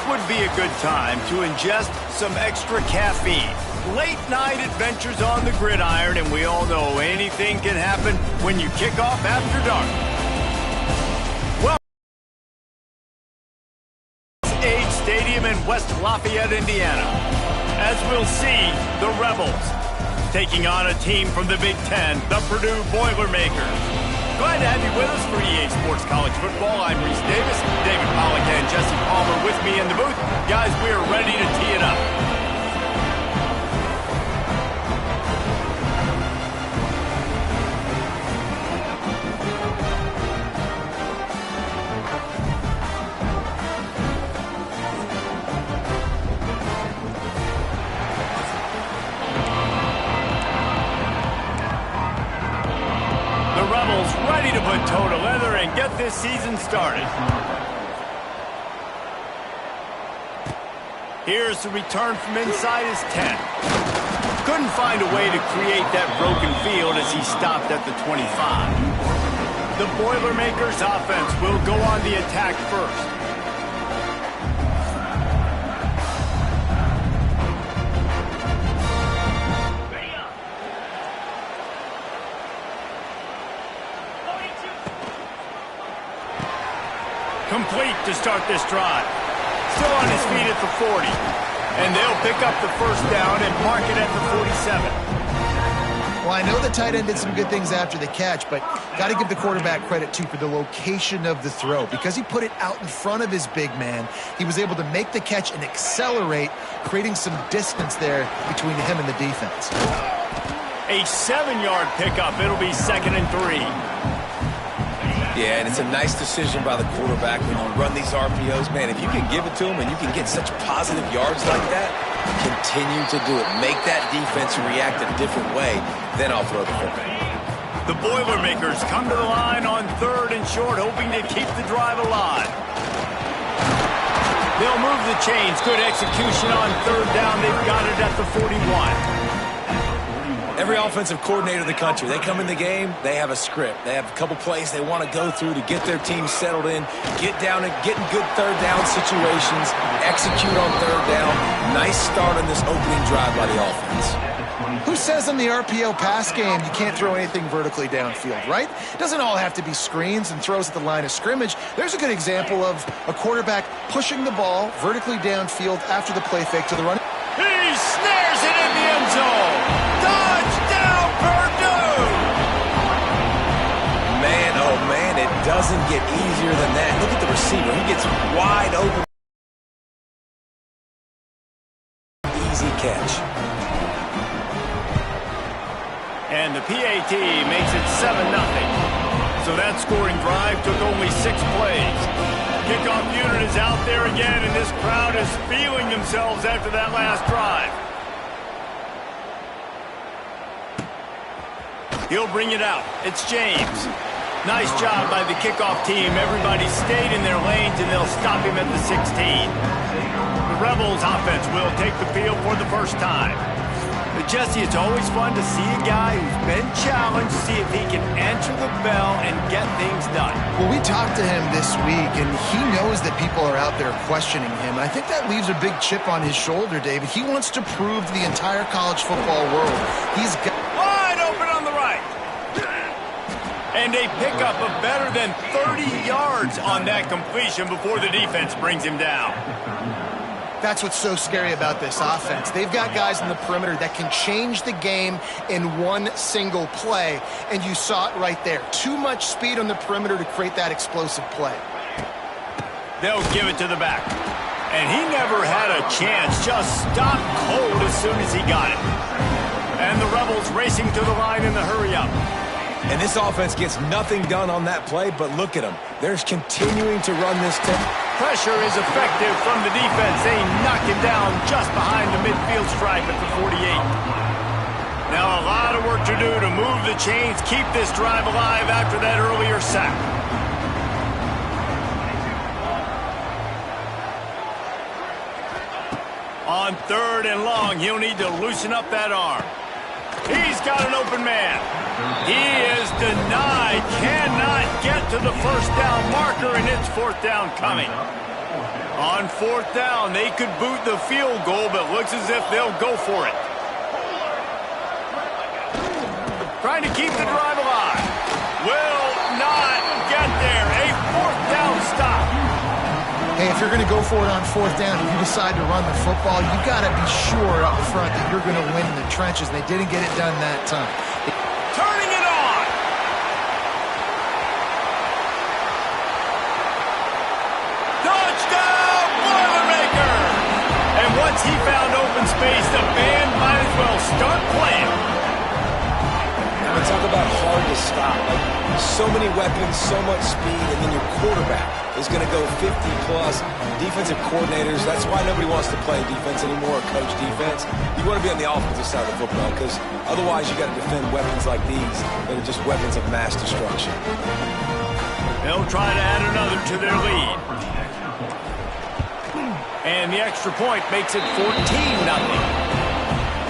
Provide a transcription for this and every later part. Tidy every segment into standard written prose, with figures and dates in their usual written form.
would be a good time to ingest some extra caffeine. Late night adventures on the gridiron, and we all know anything can happen when you kick off after dark. Well, Age Stadium in West Lafayette, Indiana. As we'll see, the Rebels taking on a team from the Big Ten, the Purdue Boilermakers. Glad to have you with us for EA Sports College Football. I'm Reese Davis, David Pollack and Jesse Palmer with me in the booth. Guys, we are ready to tee it up. Ready to put toe to leather and get this season started. Here's the return from inside his 10. Couldn't find a way to create that broken field as he stopped at the 25. The Boilermakers offense will go on the attack first. Complete to start this drive. Still on his feet at the 40. And they'll pick up the first down and mark it at the 47. Well, I know the tight end did some good things after the catch, but got to give the quarterback credit, too, for the location of the throw. Because he put it out in front of his big man, he was able to make the catch and accelerate, creating some distance there between him and the defense. A 7-yard pickup. It'll be 2nd and 3. Yeah, and it's a nice decision by the quarterback when you run these RPOs. Man, if you can give it to him and you can get such positive yards like that, continue to do it. Make that defense react a different way, then I'll throw the football. The Boilermakers come to the line on 3rd and short, hoping to keep the drive alive. They'll move the chains. Good execution on 3rd down. They've got it at the 41. Every offensive coordinator in the country, they come in the game, they have a script. They have a couple plays they want to go through to get their team settled in, get down and get in good 3rd down situations, execute on 3rd down. Nice start on this opening drive by the offense. Who says in the RPO pass game you can't throw anything vertically downfield, right? It doesn't all have to be screens and throws at the line of scrimmage. There's a good example of a quarterback pushing the ball vertically downfield after the play fake to the run. He snares it in the end zone. Touchdown, Purdue! Man, oh man, it doesn't get easier than that. Look at the receiver. He gets wide open. Easy catch. And the PAT makes it 7-0. So that scoring drive took only 6 plays. Kickoff unit is out there again, and this crowd is feeling themselves after that last drive. He'll bring it out. It's James. Nice job by the kickoff team. Everybody stayed in their lanes, and they'll stop him at the 16. The Rebels offense will take the field for the first time. But Jesse, it's always fun to see a guy who's been challenged, see if he can answer the bell and get things done. Well, we talked to him this week, and he knows that people are out there questioning him. And I think that leaves a big chip on his shoulder, David. He wants to prove to the entire college football world he's got... Wide open on the right. And a pickup of better than 30 yards on that completion before the defense brings him down. That's what's so scary about this offense. They've got guys in the perimeter that can change the game in one single play, and you saw it right there. Too much speed on the perimeter to create that explosive play. They'll give it to the back. And he never had a chance, just stopped cold as soon as he got it. And the Rebels racing to the line in the hurry-up. And this offense gets nothing done on that play, but look at them. They're continuing to run this tempo. Pressure is effective from the defense. They knock him down just behind the midfield stripe at the 48. Now a lot of work to do to move the chains, keep this drive alive after that earlier sack. On 3rd and long, he'll need to loosen up that arm. He's got an open man. He is denied. Cannot get to the first down marker, and it's 4th down coming. On fourth down, they could boot the field goal, but looks as if they'll go for it. Trying to keep the drive alive. Will not get there. A fourth down stop. Hey, if you're going to go for it on fourth down, if you decide to run the football, you got to be sure up front that you're going to win in the trenches. And they didn't get it done that time. Turning it on. Touchdown, Boilermaker! And once he found open space, the band might as well start playing. I mean, talk about hard to stop. Like, so many weapons, so much speed, and then your quarterback is going to go 50-plus. Defensive coordinators, that's why nobody wants to play defense anymore or coach defense. You want to be on the offensive side of the football because otherwise you got to defend weapons like these that are just weapons of mass destruction. They'll try to add another to their lead. And the extra point makes it 14-0.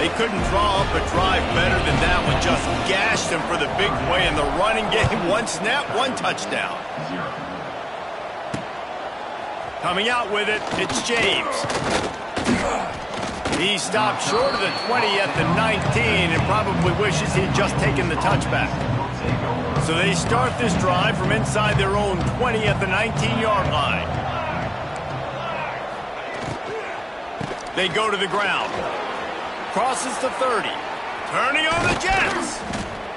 They couldn't draw up a drive better than that one. Just gashed them for the big play in the running game. One snap, one touchdown. Coming out with it, it's James. He stopped short of the 20 at the 19 and probably wishes he'd just taken the touchback. So they start this drive from inside their own 20 at the 19-yard line. They go to the ground. Crosses the 30. Turning on the Jets.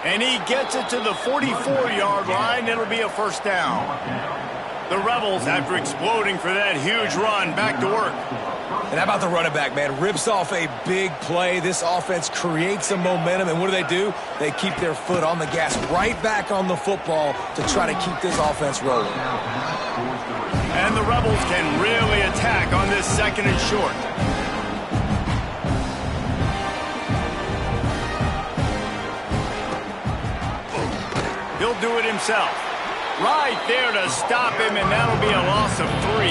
And he gets it to the 44-yard line. It'll be a first down. The Rebels, after exploding for that huge run, back to work. And how about the running back, man? Rips off a big play. This offense creates some momentum. And what do? They keep their foot on the gas, right back on the football to try to keep this offense rolling. And the Rebels can really attack on this second and short. He'll do it himself. Right there to stop him, and that'll be a loss of 3.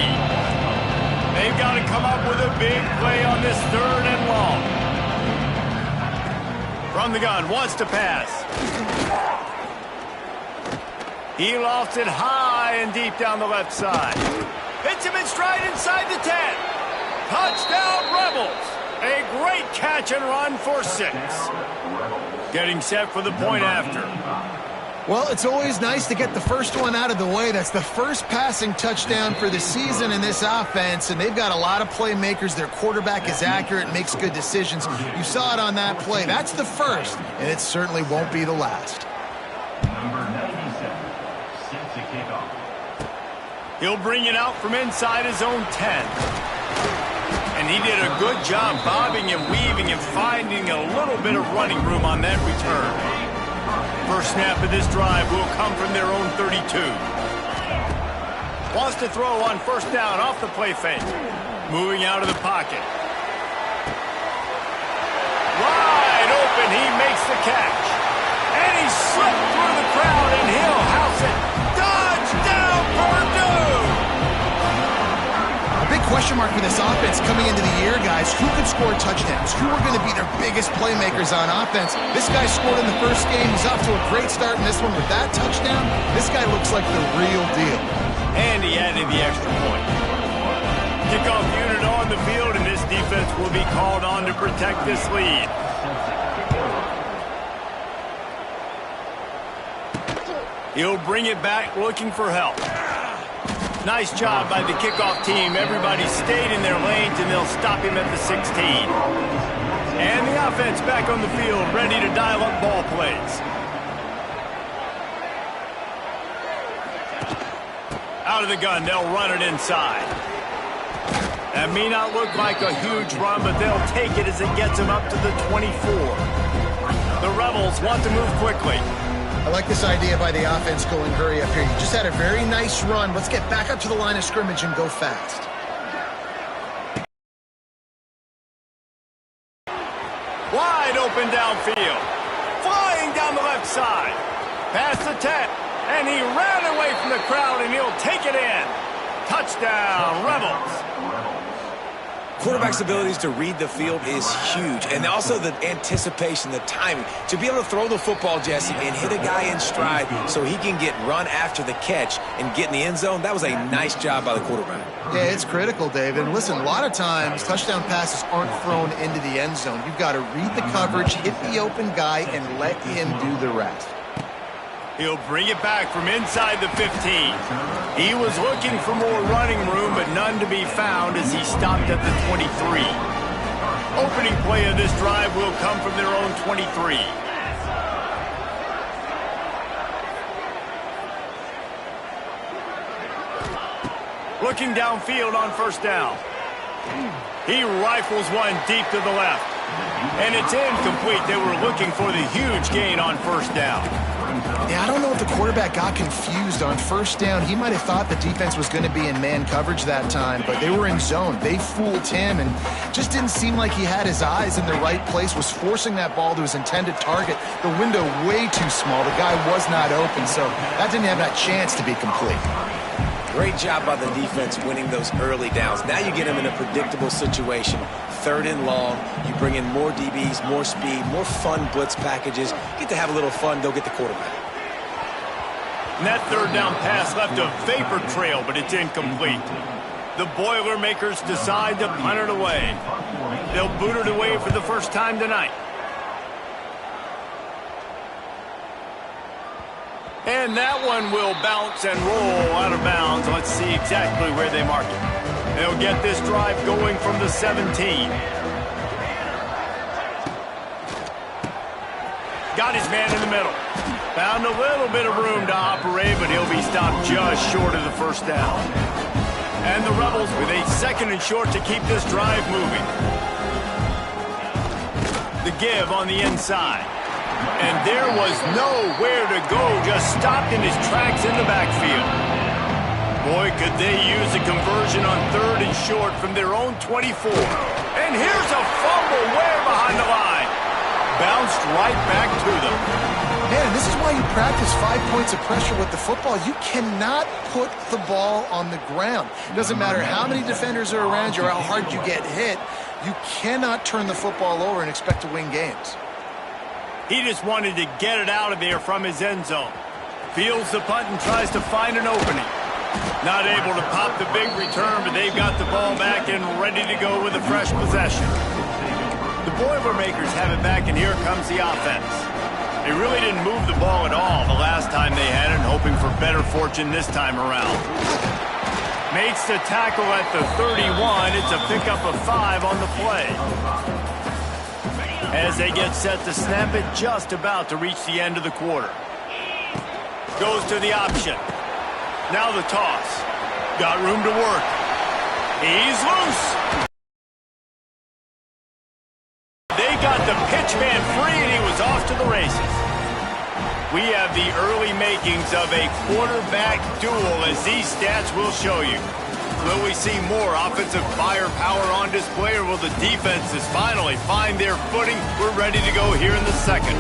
They've got to come up with a big play on this third and long. From the gun, wants to pass. He lofts it high and deep down the left side. Hits him in stride inside the 10. Touchdown, Rebels. A great catch and run for 6. Getting set for the point after. Well, it's always nice to get the first one out of the way. That's the first passing touchdown for the season in this offense, and they've got a lot of playmakers. Their quarterback is accurate, makes good decisions. You saw it on that play. That's the first, and it certainly won't be the last. Number 97, sets the kickoff. He'll bring it out from inside his own 10. And he did a good job bobbing and weaving and finding a little bit of running room on that return. First snap of this drive will come from their own 32. Wants to throw on first down off the play fake. Moving out of the pocket. Wide open, he makes the catch. And he slipped through the crowd and he'll house it. Touchdown, Purdue! A big question mark for this offense coming into the year, guys. Who could score touchdowns? Who are going to be their biggest playmakers on offense? This guy scored in the first game. He's off to a great start in this one with that touchdown. This guy looks like the real deal. And he added the extra point. Kickoff unit on the field, and this defense will be called on to protect this lead. He'll bring it back looking for help. Nice job by the kickoff team. Everybody stayed in their lanes, and they'll stop him at the 16. And the offense back on the field, ready to dial up ball plays. Out of the gun, they'll run it inside. That may not look like a huge run, but they'll take it as it gets them up to the 24. The Rebels want to move quickly. I like this idea by the offense going hurry up here. You just had a very nice run. Let's get back up to the line of scrimmage and go fast. Wide open downfield. Flying down the left side. Past the 10. And he ran away from the crowd, and he'll take it in. Touchdown, Rebels. Quarterback's abilities to read the field is huge, and also the anticipation, the timing. To be able to throw the football, Jesse, and hit a guy in stride so he can get run after the catch and get in the end zone, that was a nice job by the quarterback. Yeah, it's critical, David. And listen, a lot of times touchdown passes aren't thrown into the end zone. You've got to read the coverage, hit the open guy, and let him do the rest. He'll bring it back from inside the 15. He was looking for more running room, but none to be found as he stopped at the 23. Opening play of this drive will come from their own 23. Looking downfield on first down. He rifles one deep to the left. And it's incomplete. They were looking for the huge gain on first down. Yeah, I don't know if the quarterback got confused on first down. He might have thought the defense was going to be in man coverage that time, but they were in zone. They fooled him and just didn't seem like he had his eyes in the right place, was forcing that ball to his intended target. The window way too small. The guy was not open, so that didn't have that chance to be complete. Great job by the defense winning those early downs. Now you get them in a predictable situation. 3rd and long. You bring in more DBs, more speed, more fun blitz packages. Get to have a little fun, go get the quarterback. And that 3rd down pass left a vapor trail, but it's incomplete. The Boilermakers decide to punt it away. They'll boot it away for the first time tonight. And that one will bounce and roll out of bounds. Let's see exactly where they mark it. They'll get this drive going from the 17. Got his man in the middle. Found a little bit of room to operate, but he'll be stopped just short of the first down. And the Rebels with a 2nd and short to keep this drive moving. The give on the inside. And there was nowhere to go, just stopped in his tracks in the backfield. Boy, could they use a conversion on 3rd and short from their own 24. And here's a fumble way behind the line. Bounced right back to them. Man, this is why you practice 5 points of pressure with the football. You cannot put the ball on the ground. It doesn't matter how many defenders are around you or how hard you get hit. You cannot turn the football over and expect to win games. He just wanted to get it out of there from his end zone. Fields the punt and tries to find an opening. Not able to pop the big return, but they've got the ball back and ready to go with a fresh possession. The Boilermakers have it back, and here comes the offense. They really didn't move the ball at all the last time they had it, hoping for better fortune this time around. Makes the tackle at the 31. It's a pickup of 5 on the play. As they get set to snap it, just about to reach the end of the quarter. Goes to the option. Now the toss. Got room to work. He's loose. They got the pitch man free, and he was off to the races. We have the early makings of a quarterback duel, as these stats will show you. Will we see more offensive firepower on display, or will the defenses finally find their footing? We're ready to go here in the 2nd.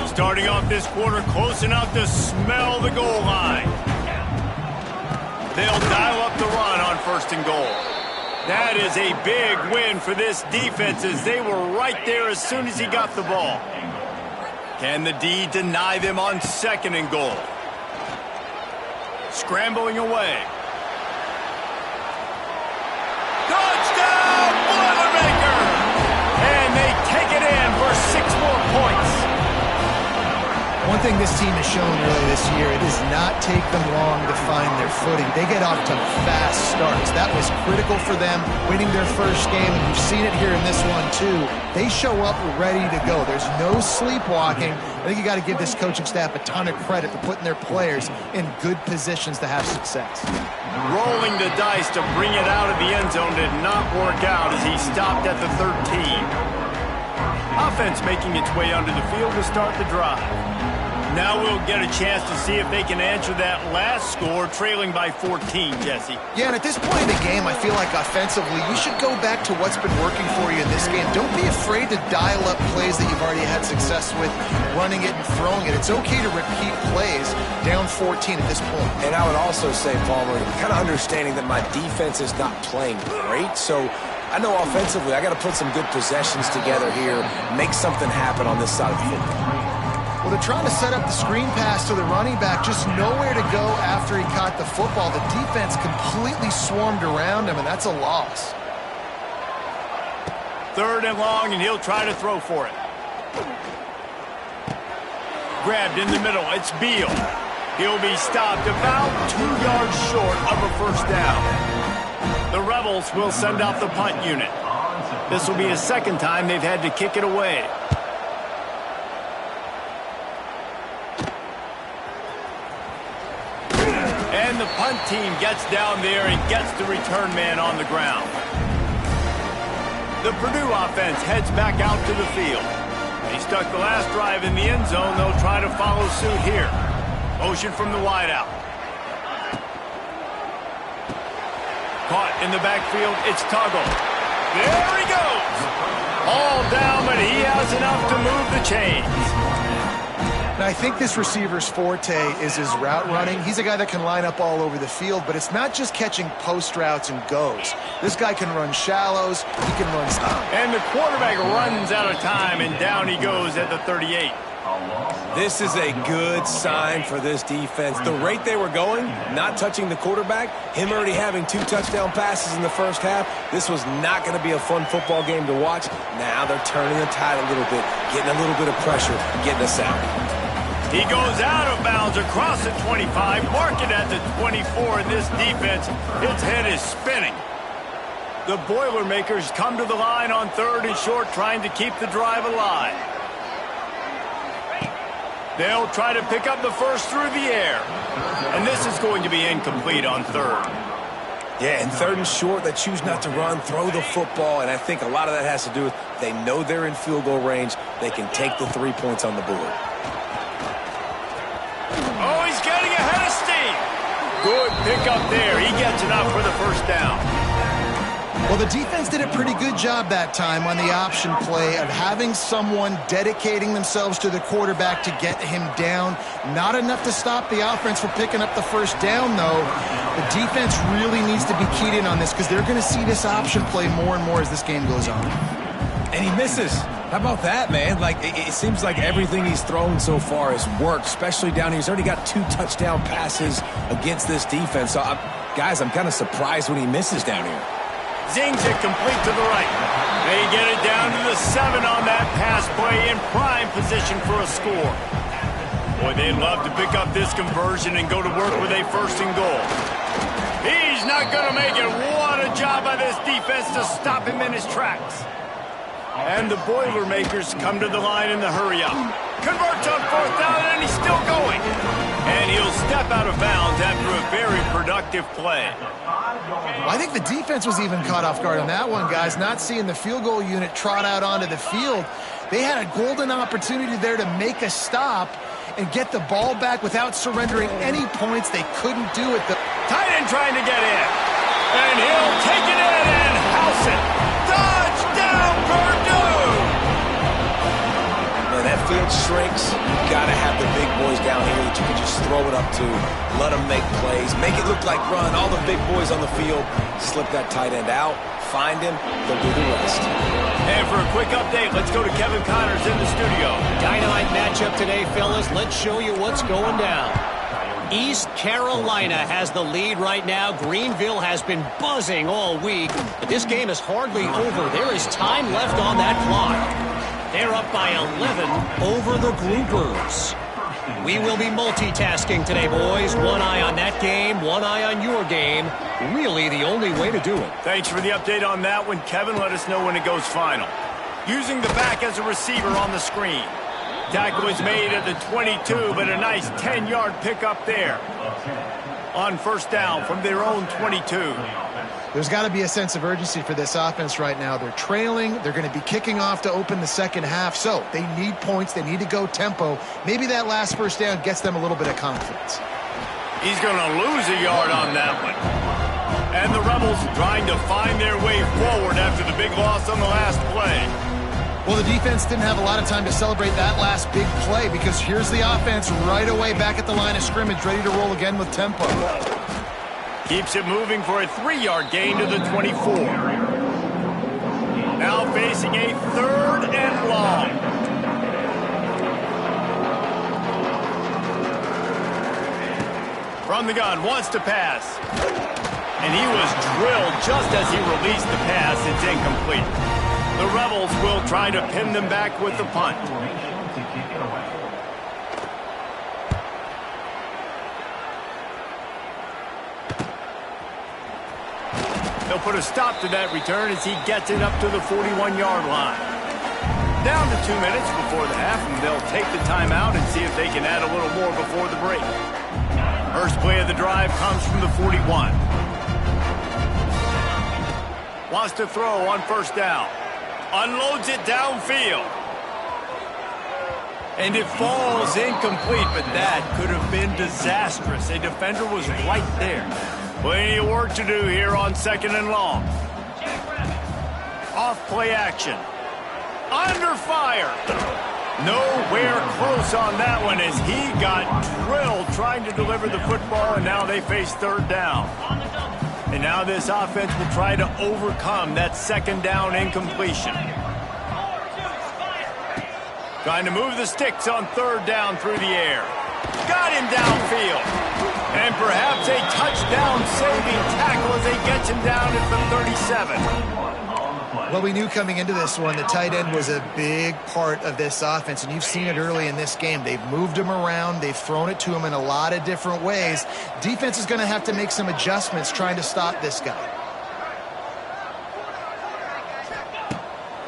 Starting off this quarter close enough to smell the goal line. They'll dial up the run on 1st and goal. That is a big win for this defense, as they were right there as soon as he got the ball. Can the D deny them on 2nd and goal? Scrambling away. Touchdown, Boilermaker! And they take it in for 6 more points. One thing this team has shown early this year, it does not take them long to find their footing. They get off to fast starts. That was critical for them, winning their first game, and you've seen it here in this one too. They show up ready to go. There's no sleepwalking. I think you got to give this coaching staff a ton of credit for putting their players in good positions to have success. Rolling the dice to bring it out of the end zone did not work out as he stopped at the 13. Offense making its way onto the field to start the drive. Now we'll get a chance to see if they can answer that last score, trailing by 14, Jesse. Yeah, and at this point in the game, I feel like offensively, you should go back to what's been working for you in this game. Don't be afraid to dial up plays that you've already had success with, running it and throwing it. It's okay to repeat plays down 14 at this point. And I would also say, Palmer, kind of understanding that my defense is not playing great, so I know offensively I got to put some good possessions together here, make something happen on this side of the football. Well, they're trying to set up the screen pass to the running back, just nowhere to go after he caught the football. The defense completely swarmed around him, and that's a loss. 3rd and long, and he'll try to throw for it. Grabbed in the middle. It's Beal. He'll be stopped about 2 yards short of a first down. The Rebels will send out the punt unit. This will be a second time they've had to kick it away. And the punt team gets down there and gets the return man on the ground. The Purdue offense heads back out to the field. They stuck the last drive in the end zone. They'll try to follow suit here. Motion from the wideout. Caught in the backfield. It's Tuggle. There he goes. All down, but he has enough to move the chains. Now, I think this receiver's forte is his route running. He's a guy that can line up all over the field, but it's not just catching post routes and goes. This guy can run shallows. He can run stop. And the quarterback runs out of time, and down he goes at the 38. This is a good sign for this defense. The rate they were going, not touching the quarterback, him already having 2 touchdown passes in the first half, this was not going to be a fun football game to watch. Now they're turning the tide a little bit, getting a little bit of pressure, getting us out. He goes out of bounds across the 25, mark it at the 24, and this defense, its head is spinning. The Boilermakers come to the line on 3rd and short, trying to keep the drive alive. They'll try to pick up the first through the air. And this is going to be incomplete on 3rd. Yeah, and 3rd and short, they choose not to run, throw the football, and I think a lot of that has to do with they know they're in field goal range. They can take the 3 points on the board. Oh, he's getting ahead of steam. Good pickup there. He gets enough for the first down. Well, the defense did a pretty good job that time on the option play of having someone dedicating themselves to the quarterback to get him down. Not enough to stop the offense from picking up the first down, though. The defense really needs to be keyed in on this because they're going to see this option play more and more as this game goes on. And he misses. How about that, man? Like, it seems like everything he's thrown so far has worked, especially down here. He's already got 2 touchdown passes against this defense. So, guys, I'm kind of surprised when he misses down here. Zings it complete to the right. They get it down to the 7 on that pass play in prime position for a score. Boy, they'd love to pick up this conversion and go to work with a 1st and goal. He's not going to make it. What a job by this defense to stop him in his tracks. And the Boilermakers come to the line in the hurry-up. Converts on 4th down, and he's still going. And he'll step out of bounds after a very productive play. I think the defense was even caught off guard on that one, guys. Not seeing the field goal unit trot out onto the field. They had a golden opportunity there to make a stop and get the ball back without surrendering any points. They couldn't do it. The tight end trying to get in. And he'll take it in and house it. Touchdown, Purdue! Man, that field shrinks. You've got to have the big boys down here that you can just throw it up to, let them make plays, make it look like run. All the big boys on the field, slip that tight end out, find him, they'll do the rest. And for a quick update, let's go to Kevin Connors in the studio. Dynamite matchup today, fellas. Let's show you what's going down. East Carolina has the lead right now. Greenville has been buzzing all week, but this game is hardly over. There is time left on that clock. They're up by 11 over the Groupers. We will be multitasking today, boys. One eye on that game, one eye on your game. Really the only way to do it. Thanks for the update on that one, Kevin. Let us know when it goes final. Using the back as a receiver on the screen. Tackle was made at the 22, but a nice 10-yard pickup there. On 1st down from their own 22. There's got to be a sense of urgency for this offense right now. They're trailing. They're going to be kicking off to open the second half. So they need points. They need to go tempo. Maybe that last first down gets them a little bit of confidence. He's going to lose a yard on that one. And the Rebels trying to find their way forward after the big loss on the last play. Well, the defense didn't have a lot of time to celebrate that last big play because here's the offense right away back at the line of scrimmage, ready to roll again with tempo. Keeps it moving for a 3-yard gain to the 24. Now facing a 3rd and long. From the gun, wants to pass. And he was drilled just as he released the pass. It's incomplete. The Rebels will try to pin them back with the punt. They'll put a stop to that return as he gets it up to the 41-yard line. Down to 2 minutes before the half, and they'll take the timeout and see if they can add a little more before the break. First play of the drive comes from the 41. Wants to throw on first down. Unloads it downfield. And it falls incomplete, but that could have been disastrous. A defender was right there. Plenty of work to do here on 2nd and long. Off play action. Under fire. Nowhere close on that one as he got drilled trying to deliver the football, and now they face 3rd down. And now this offense will try to overcome that 2nd down incompletion. Trying to move the sticks on 3rd down through the air. Got him downfield. And perhaps a touchdown-saving tackle as they get him down at the 37. Well, we knew coming into this one the tight end was a big part of this offense, and you've seen it early in this game. They've moved him around. They've thrown it to him in a lot of different ways. Defense is going to have to make some adjustments trying to stop this guy.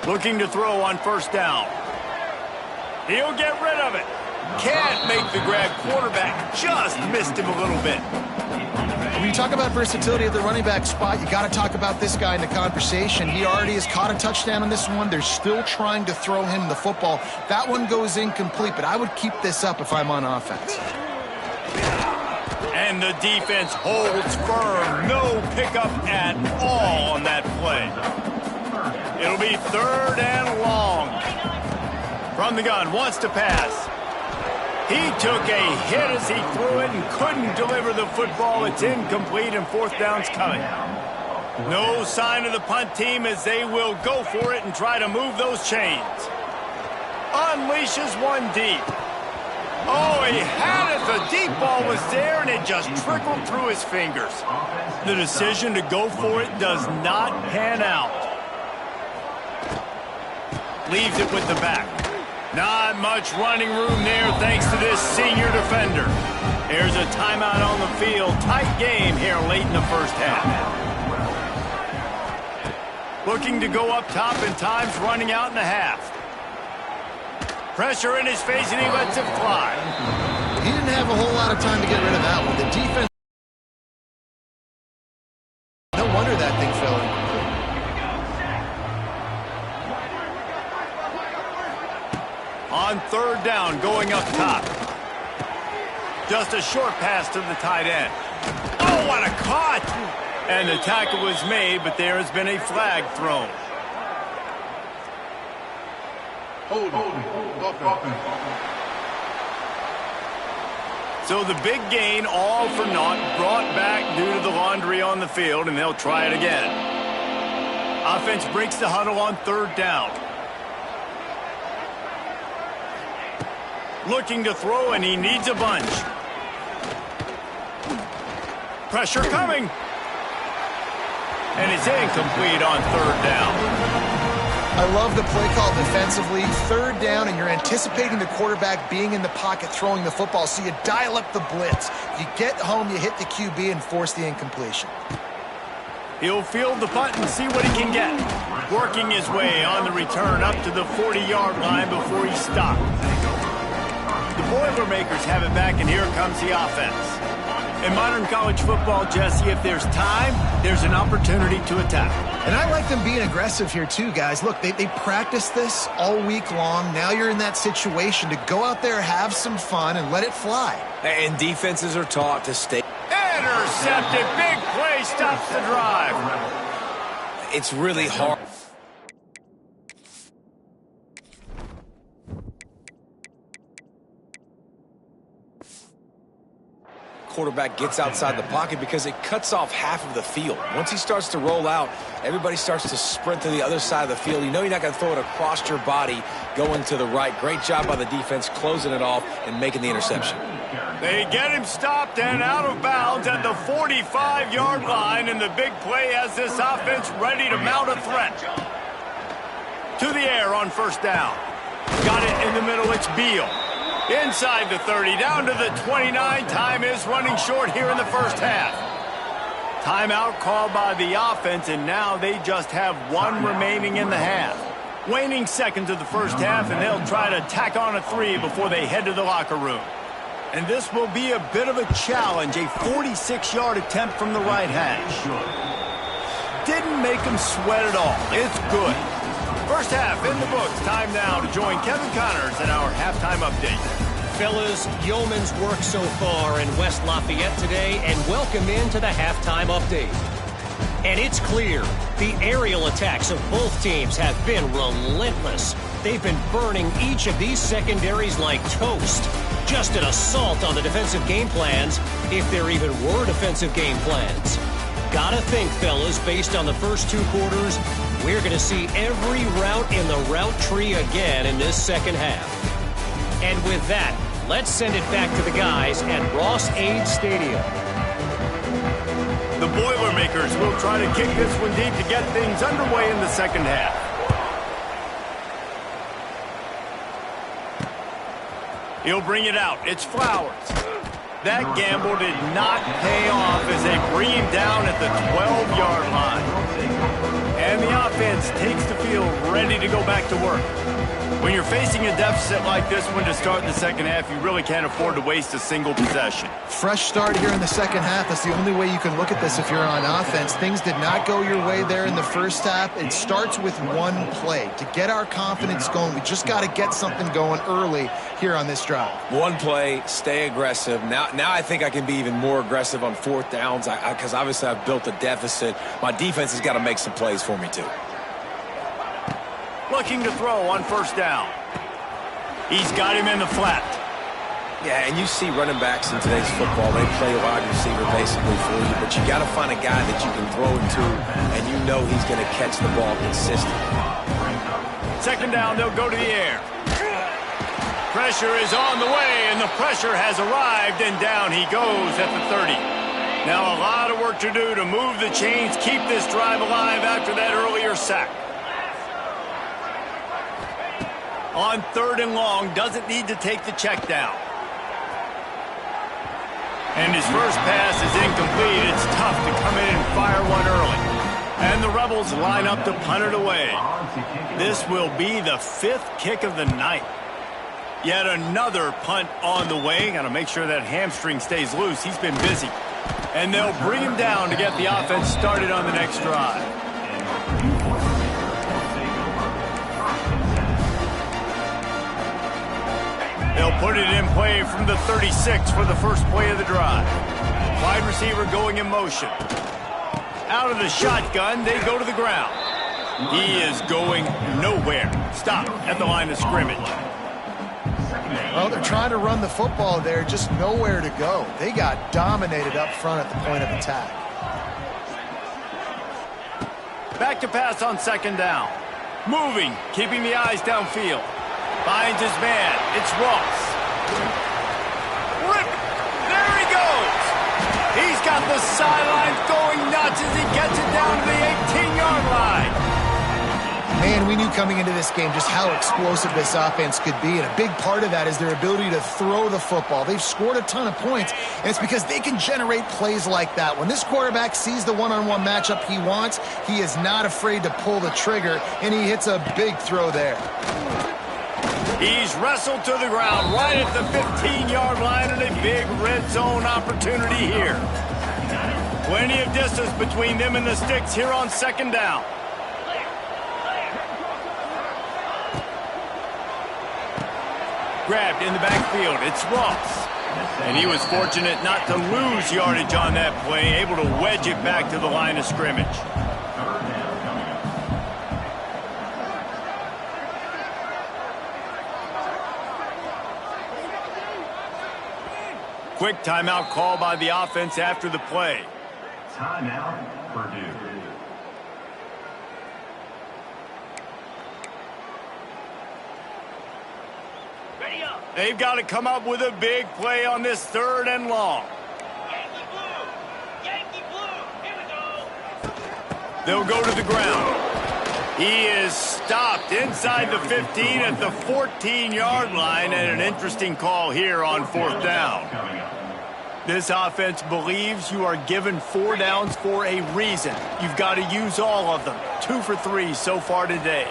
Looking to throw on first down. He'll get rid of it. Can't make the grab. Quarterback just missed him a little bit. When you talk about versatility at the running back spot, you got to talk about this guy in the conversation. He already has caught a touchdown on this one. They're still trying to throw him the football. That one goes incomplete, but I would keep this up if I'm on offense. And the defense holds firm. No pickup at all on that play. It'll be 3rd and long. From the gun, wants to pass. He took a hit as he threw it and couldn't deliver the football. It's incomplete and 4th down's coming. No sign of the punt team as they will go for it and try to move those chains. Unleashes one deep. Oh, he had it. The deep ball was there and it just trickled through his fingers. The decision to go for it does not pan out. Leaves it with the back. Not much running room there thanks to this senior defender. There's a timeout on the field. Tight game here late in the first half. Looking to go up top, and time's running out in the half. Pressure in his face, and he lets it fly. He didn't have a whole lot of time to get rid of that one. The defense... No wonder that thing fell in. On 3rd down, going up top. Just a short pass to the tight end. Oh, what a cut! And the tackle was made, but there has been a flag thrown. So the big gain, all for naught, brought back due to the laundry on the field, and they'll try it again. Offense breaks the huddle on 3rd down. Looking to throw, and he needs a bunch. Pressure coming. And it's incomplete on 3rd down. I love the play call defensively. 3rd down, and you're anticipating the quarterback being in the pocket throwing the football, so you dial up the blitz. You get home, you hit the QB, and force the incompletion. He'll field the punt and see what he can get. Working his way on the return up to the 40-yard line before he stopped. The Boilermakers have it back, and here comes the offense. In modern college football, Jesse, if there's time, there's an opportunity to attack. And I like them being aggressive here too, guys. Look, they practice this all week long. Now you're in that situation to go out there, have some fun, and let it fly. And defenses are taught to stay. Intercepted. Big play stops the drive. It's really hard. Quarterback gets outside the pocket because it cuts off half of the field. Once he starts to roll out, everybody starts to sprint to the other side of the field. You know you're not going to throw it across your body going to the right. Great job by the defense closing it off and making the interception. They get him stopped and out of bounds at the 45-yard line, and the big play has this offense ready to mount a threat. To the air on first down. Got it in the middle. It's Beal. Inside the 30, down to the 29. Time is running short here in the first half. Timeout called by the offense, and now they just have one remaining in the half. Waning seconds of the first half, and they'll try to tack on a 3 before they head to the locker room. And this will be a bit of a challenge, a 46-yard attempt from the right hash. Didn't make them sweat at all. It's good. First half in the books. Time now to join Kevin Connors in our halftime update. Fellas, yeoman's work so far in West Lafayette today, and welcome into the halftime update. And it's clear, the aerial attacks of both teams have been relentless. They've been burning each of these secondaries like toast. Just an assault on the defensive game plans, if there even were defensive game plans. Gotta think, fellas, based on the first 2 quarters, we're going to see every route in the route tree again in this second half. And with that, let's send it back to the guys at Ross-Ade Stadium. The Boilermakers will try to kick this one deep to get things underway in the second half. He'll bring it out. It's Flowers. That gamble did not pay off as they bring him down at the 12-yard line. And the offense takes the field ready to go back to work. When you're facing a deficit like this one to start the second half, you really can't afford to waste a single possession. Fresh start here in the second half. That's the only way you can look at this if you're on offense. Things did not go your way there in the first half. It starts with one play. To get our confidence going, we just got to get something going early here on this drive. One play, stay aggressive. Now I think I can be even more aggressive on 4th downs because obviously I've built a deficit. My defense has got to make some plays for me too. Looking to throw on first down. He's got him in the flat. Yeah, and you see running backs in today's football, they play wide receiver basically for you, but you got to find a guy that you can throw it to, and you know he's going to catch the ball consistently. Second down, they'll go to the air. Pressure is on the way, and the pressure has arrived, and down he goes at the 30. Now a lot of work to do to move the chains, keep this drive alive after that earlier sack. On 3rd and long, doesn't need to take the check down. And his first pass is incomplete. It's tough to come in and fire one early. And the Rebels line up to punt it away. This will be the 5th kick of the night. Yet another punt on the way. Got to make sure that hamstring stays loose. He's been busy. And they'll bring him down to get the offense started on the next drive. They'll put it in play from the 36 for the first play of the drive. Wide receiver going in motion. Out of the shotgun, they go to the ground. He is going nowhere. Stop at the line of scrimmage. Well, they're trying to run the football there, just nowhere to go. They got dominated up front at the point of attack. Back to pass on second down. Moving, keeping the eyes downfield. Finds his man. It's Ross. Rip! There he goes! He's got the sidelines going nuts as he gets it down to the 18-yard line. Man, we knew coming into this game just how explosive this offense could be, and a big part of that is their ability to throw the football. They've scored a ton of points, and it's because they can generate plays like that. When this quarterback sees the one-on-one matchup he wants, he is not afraid to pull the trigger, and he hits a big throw there. He's wrestled to the ground right at the 15-yard line, and a big red zone opportunity here. Plenty of distance between them and the sticks here on second down. Grabbed in the backfield. It's Ross. And he was fortunate not to lose yardage on that play, able to wedge it back to the line of scrimmage. Quick timeout call by the offense after the play. Timeout, Purdue. They've got to come up with a big play on this 3rd and long. Yankee blue! Yankee blue! Here we go! They'll go to the ground. He is stopped inside the 15 at the 14-yard line, and an interesting call here on 4th down. This offense believes you are given 4 downs for a reason. You've got to use all of them. 2 for 3 so far today.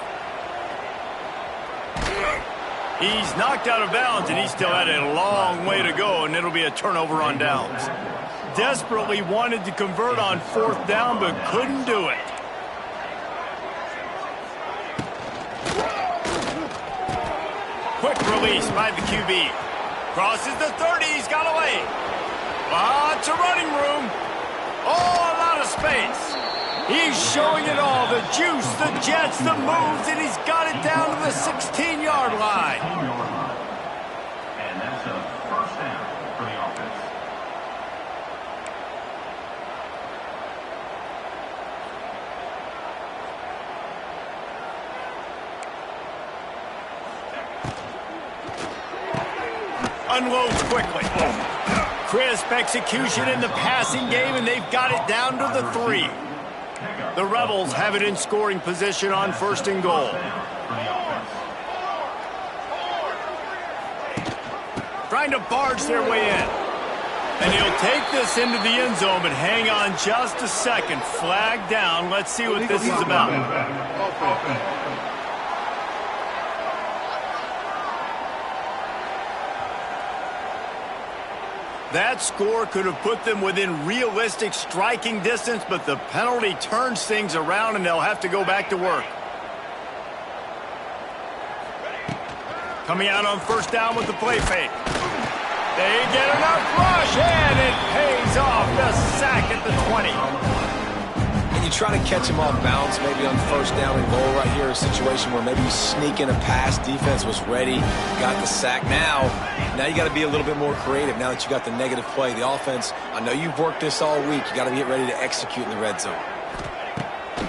He's knocked out of bounds, and he still had a long way to go, and it'll be a turnover on downs. Desperately wanted to convert on 4th down, but couldn't do it. Quick release by the QB. Crosses the 30, he's got away. Lots of running room. Oh, a lot of space. He's showing it all, the juice, the jets, the moves, and he's got it down to the 16-yard line. And that's a first down for the offense. Unloads quickly. Crisp execution in the passing game, and they've got it down to the 3. The Rebels have it in scoring position on 1st and goal. Trying to barge their way in. And he'll take this into the end zone, but hang on just a second. Flag down. Let's see what this is about. That score could have put them within realistic striking distance, but the penalty turns things around, and they'll have to go back to work. Coming out on 1st down with the play fake. They get enough rush, and it pays off. The sack at the 20. And you try to catch him off balance, maybe on 1st down and goal right here, a situation where maybe you sneak in a pass, defense was ready, got the sack. Now you got to be a little bit more creative now that you got the negative play. The offense, I know you've worked this all week. You got to get ready to execute in the red zone.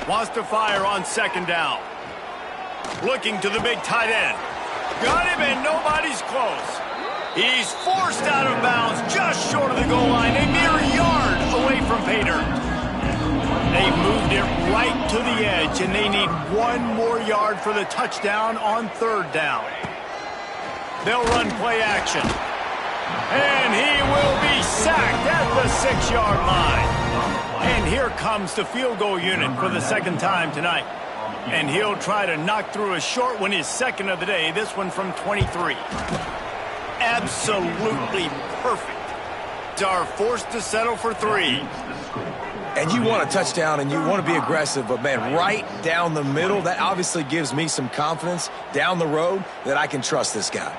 Wants to fire on 2nd down. Looking to the big tight end. Got him, and nobody's close. He's forced out of bounds just short of the goal line, a mere yard away from pay dirt. They've moved it right to the edge, and they need 1 more yard for the touchdown on 3rd down. They'll run play action. And he will be sacked at the 6-yard line. And here comes the field goal unit for the 2nd time tonight. And he'll try to knock through a short one, his 2nd of the day, this one from 23. Absolutely perfect. They are forced to settle for 3. And you want a touchdown, and you want to be aggressive, but, man, right down the middle, that obviously gives me some confidence down the road that I can trust this guy.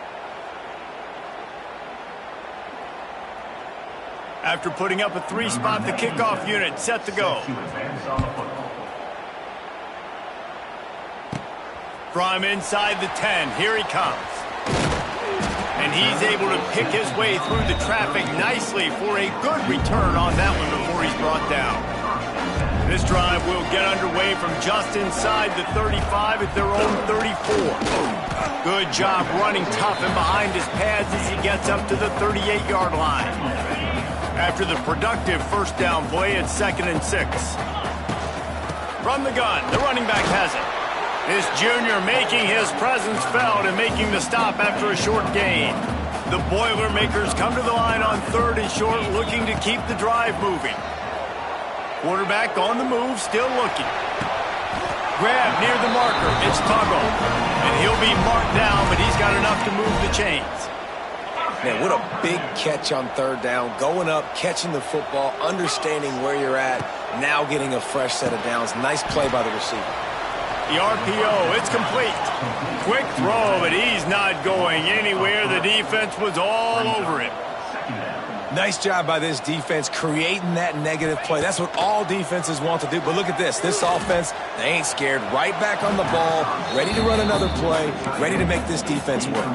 After putting up a 3-spot, the kickoff unit set to go. From inside the 10, here he comes. And he's able to pick his way through the traffic nicely for a good return on that one before he's brought down. This drive will get underway from just inside the 35 at their own 34. Good job running tough and behind his pads as he gets up to the 38-yard line. After the productive 1st down play, it's 2nd and 6. From the gun, the running back has it. This junior making his presence felt and making the stop after a short gain. The Boilermakers come to the line on 3rd and short, looking to keep the drive moving. Quarterback on the move, still looking. Grab near the marker. It's Tuggle. And he'll be marked down, but he's got enough to move the chains. Man, what a big catch on third down. Going up, catching the football, understanding where you're at, now getting a fresh set of downs. Nice play by the receiver. The RPO, it's complete. Quick throw, but he's not going anywhere. The defense was all over him. Nice job by this defense creating that negative play. That's what all defenses want to do. But look at this. This offense, they ain't scared. Right back on the ball, ready to run another play, ready to make this defense work.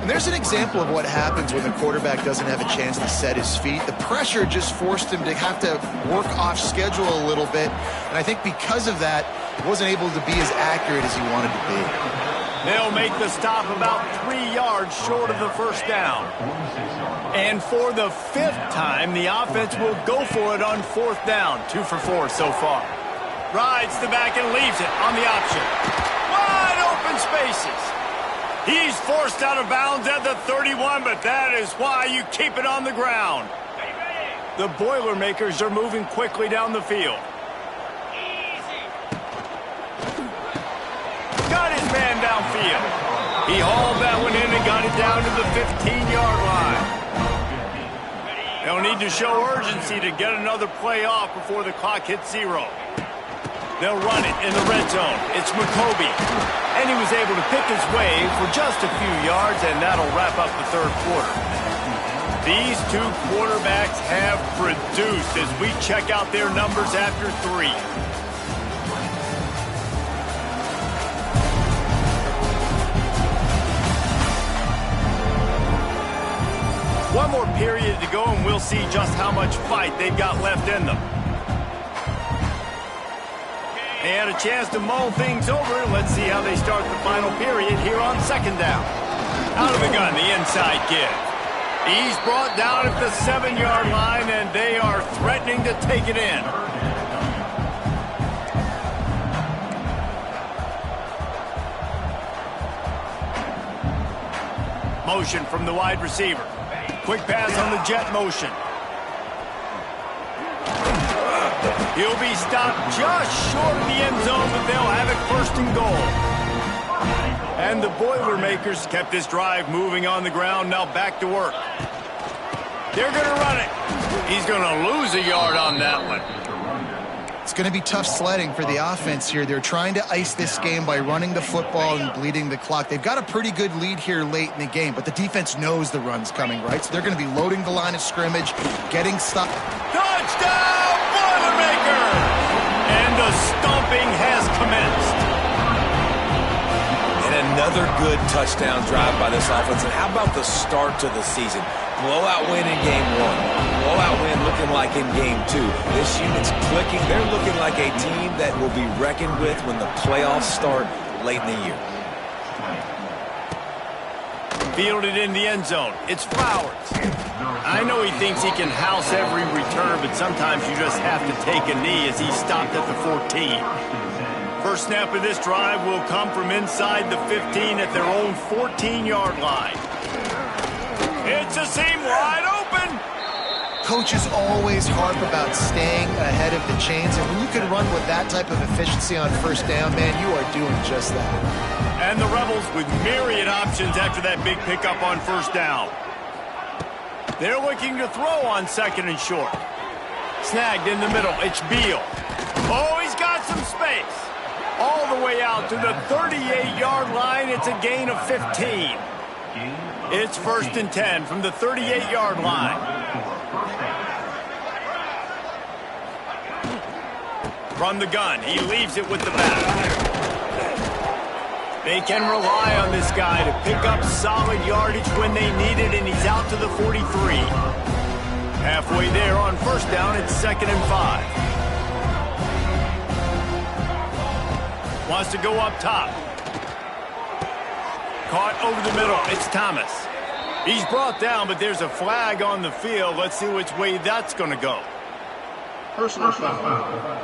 And there's an example of what happens when the quarterback doesn't have a chance to set his feet. The pressure just forced him to have to work off schedule a little bit. And I think because of that, he wasn't able to be as accurate as he wanted to be. They'll make the stop about 3 yards short of the first down. And for the 5th time, the offense will go for it on 4th down. 2 for 4 so far. Rides the back and leaves it on the option. Wide open spaces. He's forced out of bounds at the 31, but that is why you keep it on the ground. The Boilermakers are moving quickly down the field. Got his man downfield. He hauled that one in and got it down to the 15-yard line. They'll need to show urgency to get another play off before the clock hits 0. They'll run it in the red zone. It's McCoby. And he was able to pick his way for just a few yards, and that'll wrap up the 3rd quarter. These two quarterbacks have produced as we check out their numbers after 3. One more period to go, and we'll see just how much fight they've got left in them. They had a chance to mull things over. Let's see how they start the final period here on 2nd down. Out of the gun, the inside kid. He's brought down at the 7-yard line, and they are threatening to take it in. Motion from the wide receiver. Quick pass on the jet motion. He'll be stopped just short of the end zone, but they'll have it 1st and goal. And the Boilermakers kept this drive moving on the ground, now back to work. They're going to run it. He's going to lose a yard on that one. It's going to be tough sledding for the offense here. They're trying to ice this game by running the football and bleeding the clock. They've got a pretty good lead here late in the game, but the defense knows the run's coming, right? So they're going to be loading the line of scrimmage, getting stopped. Touchdown! And the stomping has commenced. And another good touchdown drive by this offense. And how about the start to the season? Blowout win in game 1. Blowout win looking like in game 2. This unit's clicking. They're looking like a team that will be reckoned with when the playoffs start late in the year. Fielded in the end zone. It's Flowers. I know he thinks he can house every return, but sometimes you just have to take a knee as he stopped at the 14. First snap of this drive will come from inside the 15 at their own 14-yard line. It's a seam wide open. Coaches always harp about staying ahead of the chains, and when you can run with that type of efficiency on 1st down, man, you are doing just that. And the Rebels with myriad options after that big pickup on 1st down. They're looking to throw on 2nd and short. Snagged in the middle. It's Beal. Oh, he's got some space. All the way out to the 38-yard line. It's a gain of 15. It's 1st and 10 from the 38-yard line. From the gun, he leaves it with the back. They can rely on this guy to pick up solid yardage when they need it, and he's out to the 43. Halfway there on 1st down, it's 2nd and 5. Wants to go up top. Caught over the middle. It's Thomas. He's brought down, but there's a flag on the field. Let's see which way that's going to go. Personal foul.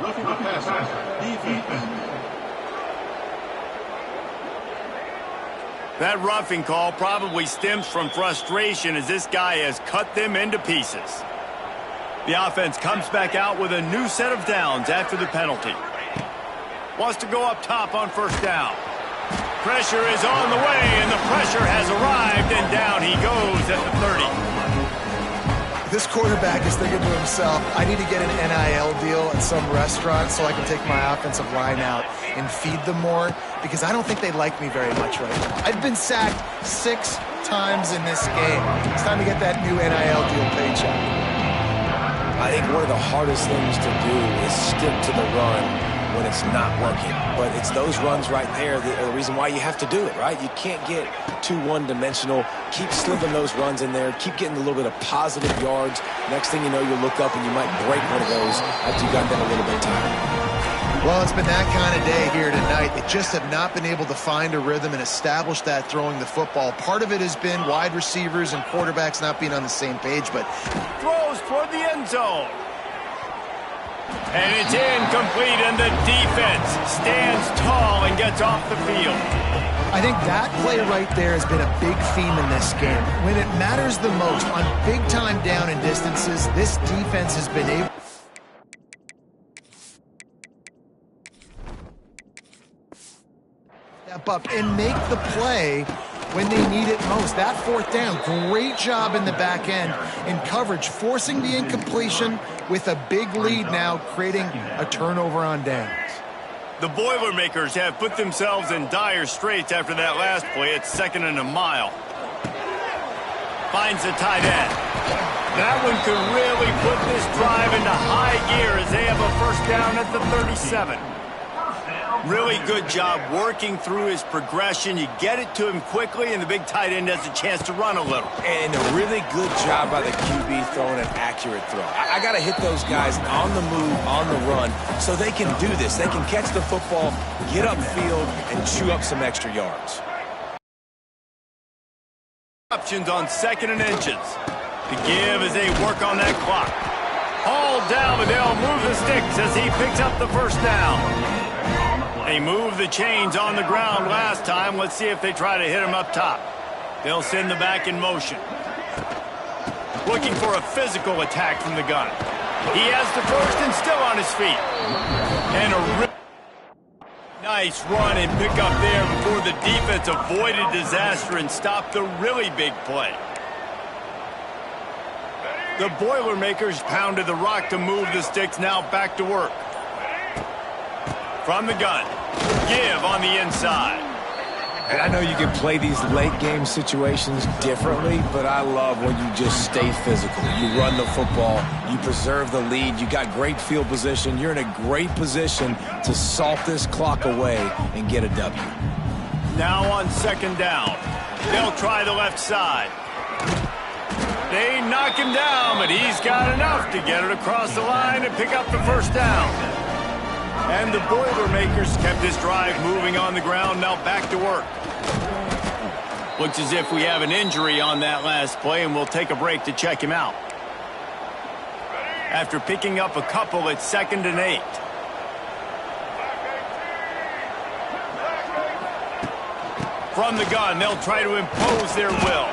Roughing the passer. Defense. That roughing call probably stems from frustration as this guy has cut them into pieces. The offense comes back out with a new set of downs after the penalty. Wants to go up top on first down. Pressure is on the way, and the pressure has arrived, and down he goes at the 30. This quarterback is thinking to himself, I need to get an NIL deal at some restaurant so I can take my offensive line out and feed them more, because I don't think they like me very much right now. I've been sacked 6 times in this game. It's time to get that new NIL deal paycheck. I think one of the hardest things to do is stick to the run when it's not working. But it's those runs right there that are the reason why you have to do it, right? You can't get too one-dimensional. Keep slipping those runs in there. Keep getting a little bit of positive yards. Next thing you know, you'll look up and you might break one of those after you got them a little bit tired. Well, it's been that kind of day here tonight. They just have not been able to find a rhythm and establish that throwing the football. Part of it has been wide receivers and quarterbacks not being on the same page, but Throws toward the end zone. And it's incomplete, and the defense stands tall and gets off the field. I think that play right there has been a big theme in this game. When it matters the most, on big-time down and distances, this defense has been able to step up and make the play when they need it most. That fourth down, great job in the back end in coverage, forcing the incompletion with a big lead now, creating a turnover on downs. The Boilermakers have put themselves in dire straits after that last play. It's 2nd and a mile. Finds the tight end. That one could really put this drive into high gear as they have a first down at the 37. Really good job working through his progression. You get it to him quickly, and the big tight end has a chance to run a little. And a really good job by the QB throwing an accurate throw. I got to hit those guys on the move, on the run, so they can do this. They can catch the football, get upfield, and chew up some extra yards. Options on 2nd and inches. To give as they work on that clock. All down, but they'll move the sticks as he picks up the first down. They moved the chains on the ground last time. Let's see if they try to hit him up top. They'll send the back in motion. Looking for a physical attack from the gun. He has the first and still on his feet. And a nice run and pick up there before the defense avoided disaster and stopped the really big play. The Boilermakers pounded the rock to move the sticks, now back to work. From the gun, give on the inside. And I know you can play these late game situations differently, but I love when you just stay physical. You run the football, you preserve the lead, you got great field position, you're in a great position to salt this clock away and get a W. Now on 2nd down, they'll try the left side. They knock him down, but he's got enough to get it across the line and pick up the first down. And the Boilermakers kept this drive moving on the ground, now back to work. Looks as if we have an injury on that last play, and we'll take a break to check him out. After picking up a couple, it's 2nd and 8. From the gun, they'll try to impose their will.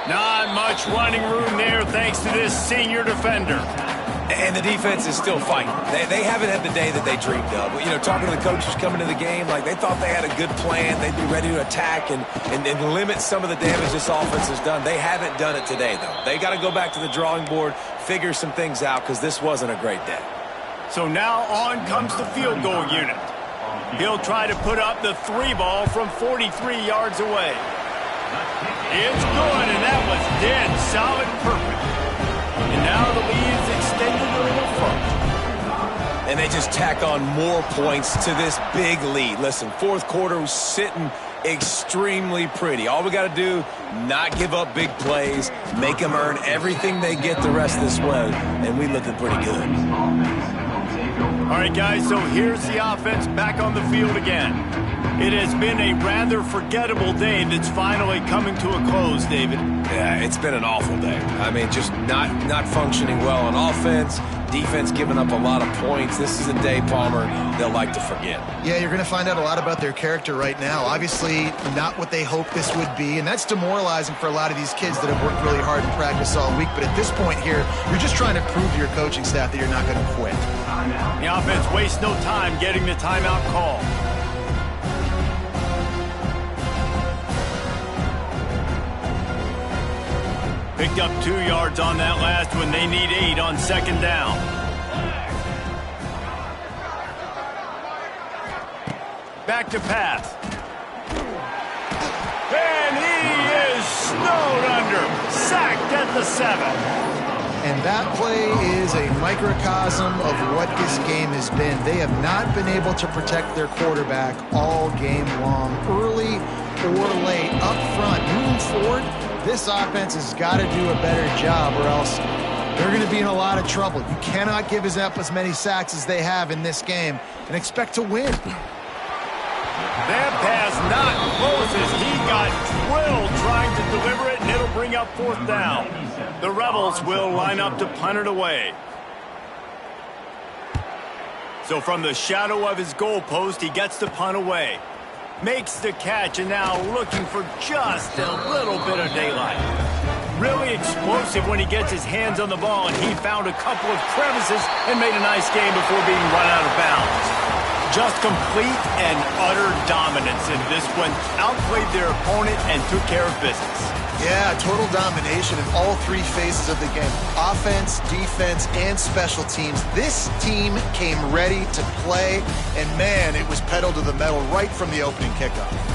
Not much running room there thanks to this senior defender. And the defense is still fighting. They haven't had the day that they dreamed of. You know, talking to the coaches coming to the game, like they thought they had a good plan. They'd be ready to attack and limit some of the damage this offense has done. They haven't done it today, though. They got to go back to the drawing board, figure some things out, because this wasn't a great day. So now on comes the field goal unit. He'll try to put up the 3 ball from 43 yards away. It's good, and that was dead solid perfect. And now the lead is extended a little further. And they just tack on more points to this big lead. Listen, 4th quarter was sitting extremely pretty. All we got to do, not give up big plays, make them earn everything they get the rest of this way, and we looking pretty good. All right, guys, so here's the offense back on the field again. It has been a rather forgettable day that's finally coming to a close, David. Yeah, it's been an awful day. I mean, just not functioning well on offense. defense giving up a lot of points. This is a day, Palmer, they'll like to forget. Yeah, you're going to find out a lot about their character right now. Obviously, not what they hoped this would be, and that's demoralizing for a lot of these kids that have worked really hard in practice all week. But at this point here, you're just trying to prove to your coaching staff that you're not going to quit. The offense wastes no time getting the timeout call. Picked up 2 yards on that last one. They need 8 on second down. Back to pass. And he is snowed under. Sacked at the 7. And that play is a microcosm of what this game has been. They have not been able to protect their quarterback all game long, early or late, up front. Moving forward, this offense has got to do a better job or else they're going to be in a lot of trouble. You cannot give up as many sacks as they have in this game and expect to win. That pass not close as he got drilled trying to deliver it, and it'll bring up 4th down. The Rebels will line up to punt it away. So from the shadow of his goalpost, he gets the punt away. Makes the catch, and now looking for just a little bit of daylight. Really explosive when he gets his hands on the ball, and he found a couple of crevices and made a nice game before being run out of bounds. Just complete and utter dominance in this one. Outplayed their opponent and took care of business. Yeah, total domination in all 3 phases of the game. Offense, defense, and special teams. This team came ready to play, and man, it was pedal to the metal right from the opening kickoff.